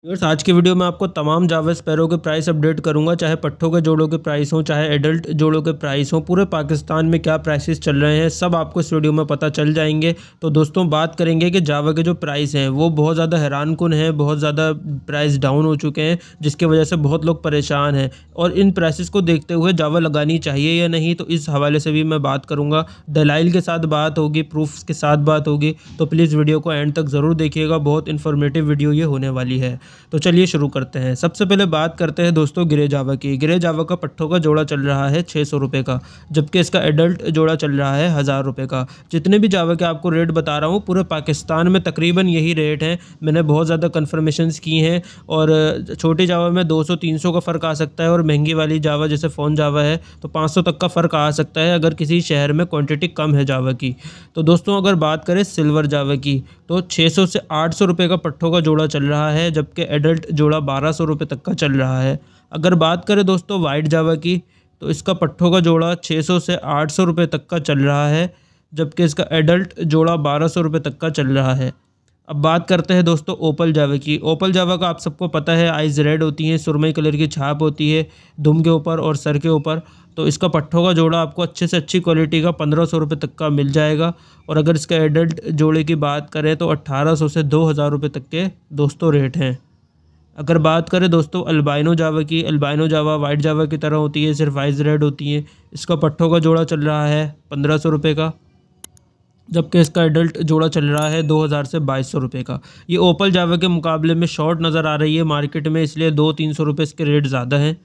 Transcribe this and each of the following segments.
Viewers, आज की video में आपको तमाम जावा स्पैरो के प्राइस अपडेट करूंगा। चाहे पट्ठों के जोड़ों के प्राइस हों, चाहे एडल्ट जोड़ों के प्राइस हों, पूरे पाकिस्तान में क्या प्राइसेस चल रहे हैं सब आपको इस वीडियो में पता चल जाएंगे। तो दोस्तों बात करेंगे कि जावा के जो प्राइस हैं वो बहुत ज़्यादा हैरानकुन हैं, बहुत ज़्यादा प्राइस डाउन हो चुके हैं, जिसकी वजह से बहुत लोग परेशान हैं। और इन प्राइसेस को देखते हुए जावा लगानी चाहिए या नहीं, तो इस हवाले से भी मैं बात करूँगा। दलाइल के साथ बात होगी, प्रूफ्स के साथ बात होगी, तो प्लीज़ वीडियो को एंड तक ज़रूर देखिएगा। बहुत इन्फॉर्मेटिव वीडियो ये होने वाली है। तो चलिए शुरू करते हैं। सबसे पहले बात करते हैं दोस्तों ग्रे जावा की। ग्रे जावा का पट्ठों का जोड़ा चल रहा है 600 रुपये का, जबकि इसका एडल्ट जोड़ा चल रहा है 1000 रुपये का। जितने भी जावा के आपको रेट बता रहा हूँ पूरे पाकिस्तान में तकरीबन यही रेट हैं। मैंने बहुत ज़्यादा कन्फर्मेशंस की हैं और छोटी जावा में 200-300 का फ़र्क आ सकता है और महंगी वाली जावा जैसे फ़ोन जावा है तो 500 तक का फ़र्क आ सकता है अगर किसी शहर में क्वांटिटी कम है जावा की। तो दोस्तों अगर बात करें सिल्वर जावा की तो 600 से 800 रुपये का पट्ठों का जोड़ा चल रहा है, जबकि एडल्ट जोड़ा 1200 रुपये तक का चल रहा है। अगर बात करें दोस्तों वाइट जावा की तो इसका पट्ठों का जोड़ा 600 से 800 रुपये तक का चल रहा है, जबकि इसका एडल्ट जोड़ा 1200 रुपये तक का चल रहा है। अब बात करते हैं दोस्तों ओपल जावा की। ओपल जावा का आप सबको पता है आइज़ रेड होती हैं, सुरमई कलर की छाप होती है दुम के ऊपर और सर के ऊपर। तो इसका पट्ठों का जोड़ा आपको अच्छे से अच्छी क्वालिटी का 1500 रुपये तक का मिल जाएगा। और अगर इसका एडल्ट जोड़े की बात करें तो 1800 से 2000 रुपये तक के दोस्तों रेट हैं। अगर बात करें दोस्तों अल्बाइनो जावा की, अल्बाइनो जावा वाइट जावा की तरह होती है, सिर्फ आइज़ रेड होती है। इसका पट्ठों का जोड़ा चल रहा है 1500 रुपये का, जबकि इसका एडल्ट जोड़ा चल रहा है 2000 से 2200 रुपये का। ये ओपल जावा के मुकाबले में शॉर्ट नज़र आ रही है मार्केट में, इसलिए 200-300 रुपये इसके रेट ज़्यादा हैं।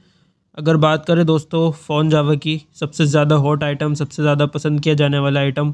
अगर बात करें दोस्तों फ़ोन जावा की, सबसे ज़्यादा हॉट आइटम, सबसे ज़्यादा पसंद किया जाने वाला आइटम,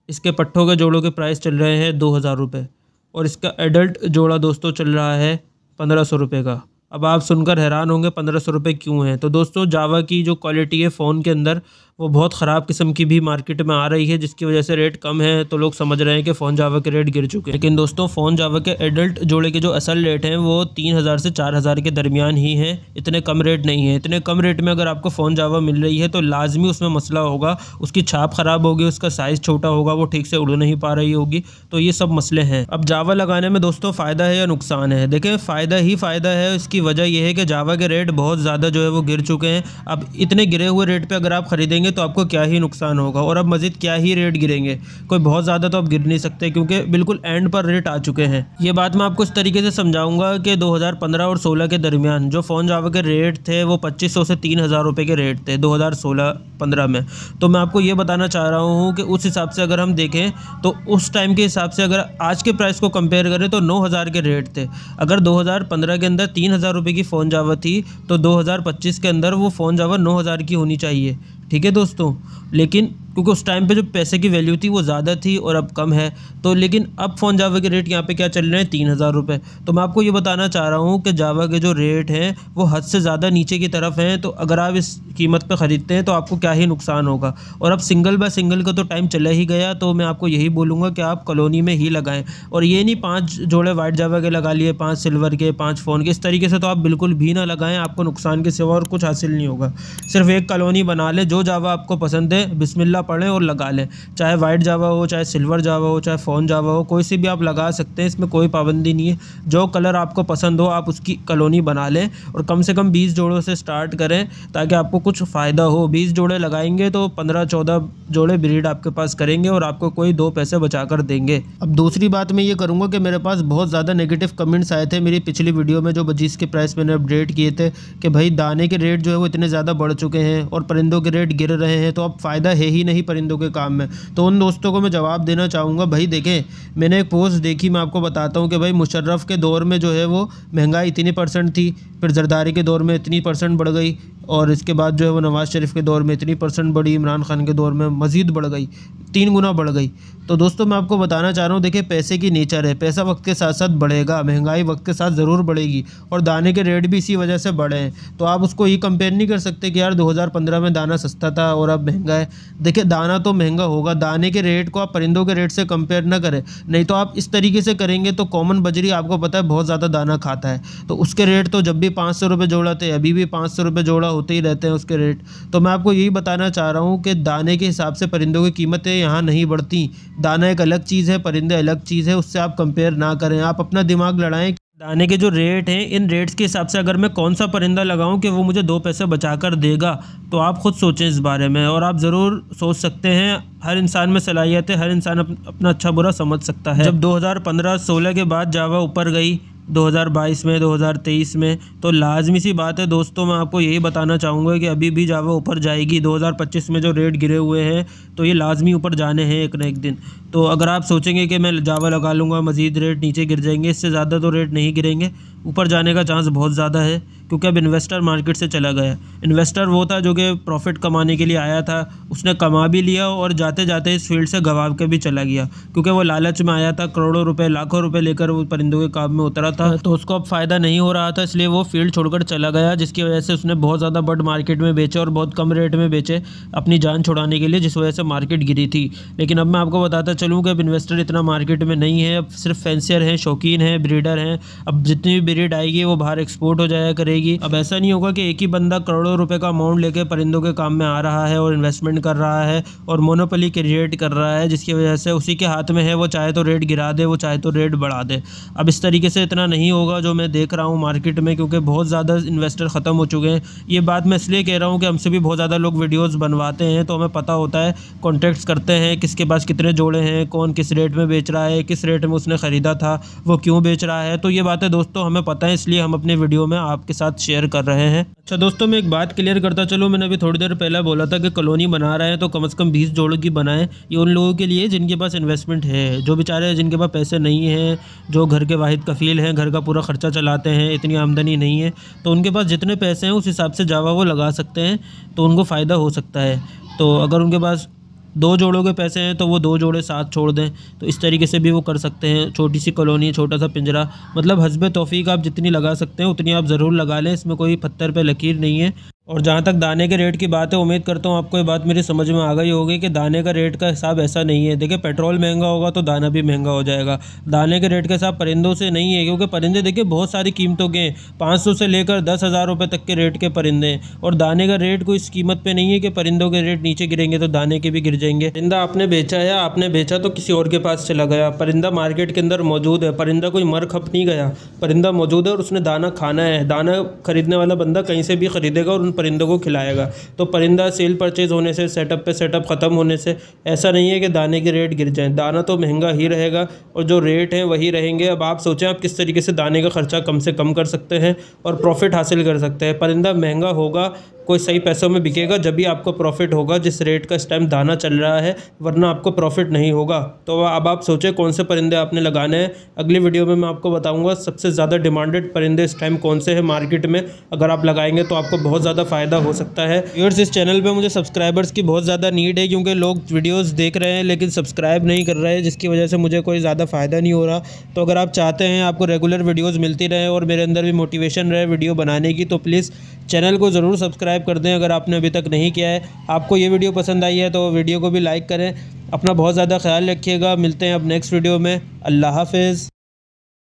इसके पट्ठों के जोड़ों के प्राइस चल रहे हैं 2000 रुपये और इसका एडल्ट जोड़ा दोस्तों चल रहा है 1500 रुपये का। अब आप सुनकर हैरान होंगे 1500 रुपये क्यों हैं। तो दोस्तों जावा की जो क्वालिटी है फ़ोन के अंदर वो बहुत ख़राब किस्म की भी मार्केट में आ रही है, जिसकी वजह से रेट कम है। तो लोग समझ रहे हैं कि फ़ोन जावा के रेट गिर चुके हैं, लेकिन दोस्तों फ़ोन जावा के एडल्ट जोड़े के जो असल रेट हैं वो 3000 से 4000 के दरमियान ही हैं। इतने कम रेट नहीं है। इतने कम रेट में अगर आपको फ़ोन जावा मिल रही है तो लाजमी उसमें मसला होगा, उसकी छाप ख़राब होगी, उसका साइज़ छोटा होगा, वो ठीक से उड़ नहीं पा रही होगी। तो ये सब मसले हैं। अब जावा लगाने में दोस्तों फ़ायदा है या नुकसान है? देखें फ़ायदा ही फ़ायदा है। इसकी वजह यह है कि जावा के रेट बहुत ज़्यादा जो है वो गिर चुके हैं। अब इतने गिरे हुए रेट पर अगर आप ख़रीदेंगे तो आपको क्या ही नुकसान होगा, और अब मज़ीद क्या ही रेट गिरेंगे। कोई बहुत ज़्यादा तो अब गिर नहीं सकते क्योंकि बिल्कुल एंड पर रेट आ चुके हैं। ये बात मैं आपको इस तरीके से समझाऊंगा कि 2015 और 16 के दरमियान जो फ़ोन जावा के रेट थे वो 2500 से 3000 रुपये के रेट थे 2016-15 में। तो मैं आपको ये बताना चाह रहा हूँ कि उस हिसाब से अगर हम देखें तो उस टाइम के हिसाब से अगर आज के प्राइस को कंपेयर करें तो 9000 के रेट थे। अगर 2015 के अंदर 3000 रुपये की फ़ोन जावा थी तो 2025 के अंदर वो फ़ोन जावा 9000 की होनी चाहिए। ठीक है दोस्तों, लेकिन क्योंकि उस टाइम पे जो पैसे की वैल्यू थी वो ज़्यादा थी और अब कम है। तो लेकिन अब फ़ोन जावा के रेट यहाँ पे क्या चल रहे हैं 3000 रुपये। तो मैं आपको ये बताना चाह रहा हूँ कि जावा के जो रेट हैं वो हद से ज़्यादा नीचे की तरफ हैं। तो अगर आप इस कीमत पे ख़रीदते हैं तो आपको क्या ही नुकसान होगा। और अब सिंगल बाय सिंगल का तो टाइम चला ही गया, तो मैं आपको यही बोलूँगा कि आप कॉलोनी में ही लगाएँ। और ये नहीं 5 जोड़े वाइट जावा के लगा लिए, 5 सिल्वर के, 5 फ़ोन के, इस तरीके से तो आप बिल्कुल भी ना लगाएँ। आपको नुकसान के सिवा और कुछ हासिल नहीं होगा। सिर्फ एक कॉलोनी बना लें, जो जावा आपको पसंद है बिस्मिल्लाह पढ़ें और लगा लें। चाहे वाइट जावा हो, चाहे सिल्वर जावा हो, चाहे फ़ोन जावा हो, कोई सी भी आप लगा सकते हैं, इसमें कोई पाबंदी नहीं है। जो कलर आपको पसंद हो आप उसकी कॉलोनी बना लें और कम से कम 20 जोड़ों से स्टार्ट करें ताकि आपको कुछ फ़ायदा हो। 20 जोड़े लगाएंगे तो 15-14 जोड़े ब्रीड आपके पास करेंगे और आपको कोई 2 पैसे बचा कर देंगे। अब दूसरी बात मैं ये करूँगा कि मेरे पास बहुत ज़्यादा नेगेटिव कमेंट्स आए थे मेरी पिछली वीडियो में जो बजीज़ के प्राइस मैंने अपडेट किए थे कि भाई दाने के रेट जो है वो इतने ज़्यादा बढ़ चुके हैं और परिंदों के रेट गिर रहे हैं, तो अब फ़ायदा है ही नहीं परिंदों के काम में। तो उन दोस्तों को मैं जवाब देना चाहूँगा, भाई देखें मैंने एक पोस्ट देखी, मैं आपको बताता हूँ कि भाई मुशर्रफ के दौर में जो है वो महंगाई इतनी % थी, फिर जरदारी के दौर में इतनी % बढ़ गई और इसके बाद जो है वो नवाज़ शरीफ के दौर में इतनी % बढ़ी, इमरान खान के दौर में मज़ीद बढ़ गई, 3 गुना बढ़ गई। तो दोस्तों मैं आपको बताना चाह रहा हूँ, देखिए पैसे की नेचर है, पैसा वक्त के साथ साथ बढ़ेगा, महंगाई वक्त के साथ ज़रूर बढ़ेगी और दाने के रेट भी इसी वजह से बढ़े हैं। तो आप उसको ये कंपेयर नहीं कर सकते कि यार 2015 में दाना सस्ता था और अब महंगा है। देखिए दाना तो महंगा होगा, दाने के रेट को आप परिंदों के रेट से कंपेयर ना करें, नहीं तो आप इस तरीके से करेंगे तो कॉमन बजरी आपको पता है बहुत ज़्यादा दाना खाता है, तो उसके रेट तो जब भी 500 रुपये जोड़ा थे अभी भी 500 रुपये जोड़ा होते ही रहते हैं उसके रेट। तो मैं आपको यही बताना चाह रहा हूँ कि दाने के हिसाब से परिंदों की कीमतें यहाँ नहीं बढ़ती। दाना एक अलग चीज़ है, परिंदे अलग चीज़ है, उससे आप कंपेयर ना करें। आप अपना दिमाग लड़ाएं। दाने के जो रेट हैं, इन रेट्स के हिसाब से अगर मैं कौन सा परिंदा लगाऊं कि वो मुझे 2 पैसे बचा कर देगा, तो आप खुद सोचें इस बारे में। और आप ज़रूर सोच सकते हैं, हर इंसान में सलाहियत है, हर इंसान अपना अच्छा बुरा समझ सकता है। जब 2015-16 के बाद जावा ऊपर गई 2022 में, 2023 में, तो लाजमी सी बात है दोस्तों, मैं आपको यही बताना चाहूँगा कि अभी भी जावा ऊपर जाएगी। 2025 में जो रेट गिरे हुए हैं तो ये लाजमी ऊपर जाने हैं एक ना एक दिन। तो अगर आप सोचेंगे कि मैं जावा लगा लूँगा मज़ीद रेट नीचे गिर जाएंगे, इससे ज़्यादा तो रेट नहीं गिरेंगे, ऊपर जाने का चांस बहुत ज़्यादा है, क्योंकि अब इन्वेस्टर मार्केट से चला गया। इन्वेस्टर वो था जो कि प्रॉफिट कमाने के लिए आया था, उसने कमा भी लिया और जाते जाते इस फील्ड से गंवा के भी चला गया, क्योंकि वो लालच में आया था, करोड़ों रुपए लाखों रुपए लेकर वो परिंदों के काम में उतरा था, तो उसको अब फ़ायदा नहीं हो रहा था, इसलिए वो फील्ड छोड़कर चला गया, जिसकी वजह से उसने बहुत ज़्यादा बर्ड मार्केट में बेचे और बहुत कम रेट में बेचे अपनी जान छुड़ाने के लिए, जिस वजह से मार्केट गिरी थी। लेकिन अब मैं आपको बताता चलूँ कि अब इन्वेस्टर इतना मार्केट में नहीं है, अब सिर्फ फैंसियर हैं, शौकीन हैं, ब्रीडर हैं। अब जितनी भी ब्रीड आएगी वो बाहर एक्सपोर्ट हो जाया करेगी। अब ऐसा नहीं होगा कि एक ही बंदा करोड़ों रुपए का अमाउंट लेके परिंदों के काम में आ रहा है और इन्वेस्टमेंट कर रहा है और मोनोपोली क्रिएट कर रहा है, जिसकी वजह से उसी के हाथ में है, वो चाहे तो रेट गिरा दे, वो चाहे तो रेट बढ़ा दे। अब इस तरीके से इतना नहीं होगा जो मैं देख रहा हूँ मार्केट में, क्योंकि बहुत ज़्यादा इन्वेस्टर ख़त्म हो चुके हैं। ये बात मैं इसलिए कह रहा हूँ कि हमसे भी बहुत ज़्यादा लोग वीडियोज़ बनवाते हैं, तो हमें पता होता है, कॉन्टेक्ट्स करते हैं, किसके पास कितने जोड़े हैं, कौन किस रेट में बेच रहा है, किस रेट में उसने ख़रीदा था, वो क्यों बेच रहा है। तो ये बातें दोस्तों हमें पता है, इसलिए हम अपने वीडियो में आपके साथ शेयर कर रहे हैं। अच्छा दोस्तों, मैं एक बात क्लियर करता चलो, मैंने अभी थोड़ी देर पहले बोला था कि कॉलोनी बना रहे हैं तो कम से कम 20 जोड़ों की बनाएं। ये उन लोगों के लिए जिनके पास इन्वेस्टमेंट है, जो बेचारे जिनके पास पैसे नहीं हैं, जो घर के वाहिद कफ़ील हैं, घर का पूरा ख़र्चा चलाते हैं, इतनी आमदनी नहीं है, तो उनके पास जितने पैसे हैं उस हिसाब से जावा वो लगा सकते हैं, तो उनको फ़ायदा हो सकता है। तो अगर उनके पास 2 जोड़ों के पैसे हैं तो वो 2 जोड़े साथ छोड़ दें, तो इस तरीके से भी वो कर सकते हैं। छोटी सी कॉलोनी, छोटा सा पिंजरा, मतलब हस्बे तौफीक आप जितनी लगा सकते हैं उतनी आप ज़रूर लगा लें, इसमें कोई पत्थर पे लकीर नहीं है। और जहाँ तक दाने के रेट की बात है, उम्मीद करता हूँ आपको ये बात मेरी समझ में आ गई होगी कि दाने का रेट का हिसाब ऐसा नहीं है। देखिए, पेट्रोल महंगा होगा तो दाना भी महंगा हो जाएगा। दाने के रेट का हिसाब परिंदों से नहीं है, क्योंकि परिंदे देखिए बहुत सारी कीमतों के हैं, 500 से लेकर 10,000 रुपये तक के रेट के परिंदे हैं, और दाने का रेट कोई इस कीमत पे नहीं है कि परिंदों के रेट नीचे गिरेंगे तो दाने के भी गिर जाएंगे। परिंदा आपने बेचा या आपने बेचा तो किसी और के पास चला गया, परिंदा मार्केट के अंदर मौजूद है, परिंदा कोई मर खप नहीं गया, परिंदा मौजूद है और उसने दाना खाना है। दाना खरीदने वाला बंदा कहीं से भी खरीदेगा और उन परिंदों को खिलाएगा। तो परिंदा सेल परचेज होने से, सेटअप पे सेटअप ख़त्म होने से ऐसा नहीं है कि दाने के रेट गिर जाएं। दाना तो महंगा ही रहेगा और जो रेट हैं वही रहेंगे। अब आप सोचें आप किस तरीके से दाने का खर्चा कम से कम कर सकते हैं और प्रॉफिट हासिल कर सकते हैं। परिंदा महंगा होगा, कोई सही पैसों में बिकेगा जब भी आपको प्रॉफिट होगा, जिस रेट का इस टाइम दाना चल रहा है, वरना आपको प्रॉफिट नहीं होगा। तो अब आप सोचें कौन से परिंदे आपने लगाने हैं। अगली वीडियो में मैं आपको बताऊंगा सबसे ज़्यादा डिमांडेड परिंदे इस टाइम कौन से हैं मार्केट में। अगर आप लगाएंगे तो आपको बहुत ज़्यादा फ़ायदा हो सकता है। व्यूअर्स, इस चैनल पर मुझे सब्सक्राइबर्स की बहुत ज़्यादा नीड है, क्योंकि लोग वीडियोज़ देख रहे हैं लेकिन सब्सक्राइब नहीं कर रहे हैं, जिसकी वजह से मुझे कोई ज़्यादा फ़ायदा नहीं हो रहा। तो अगर आप चाहते हैं आपको रेगुलर वीडियोज़ मिलती रहे और मेरे अंदर भी मोटिवेशन रहे वीडियो बनाने की, तो प्लीज़ चैनल को ज़रूर सब्सक्राइब कर दें अगर आपने अभी तक नहीं किया है। आपको ये वीडियो पसंद आई है तो वीडियो को भी लाइक करें। अपना बहुत ज़्यादा ख्याल रखिएगा। मिलते हैं अब नेक्स्ट वीडियो में। अल्लाह हाफ़िज़।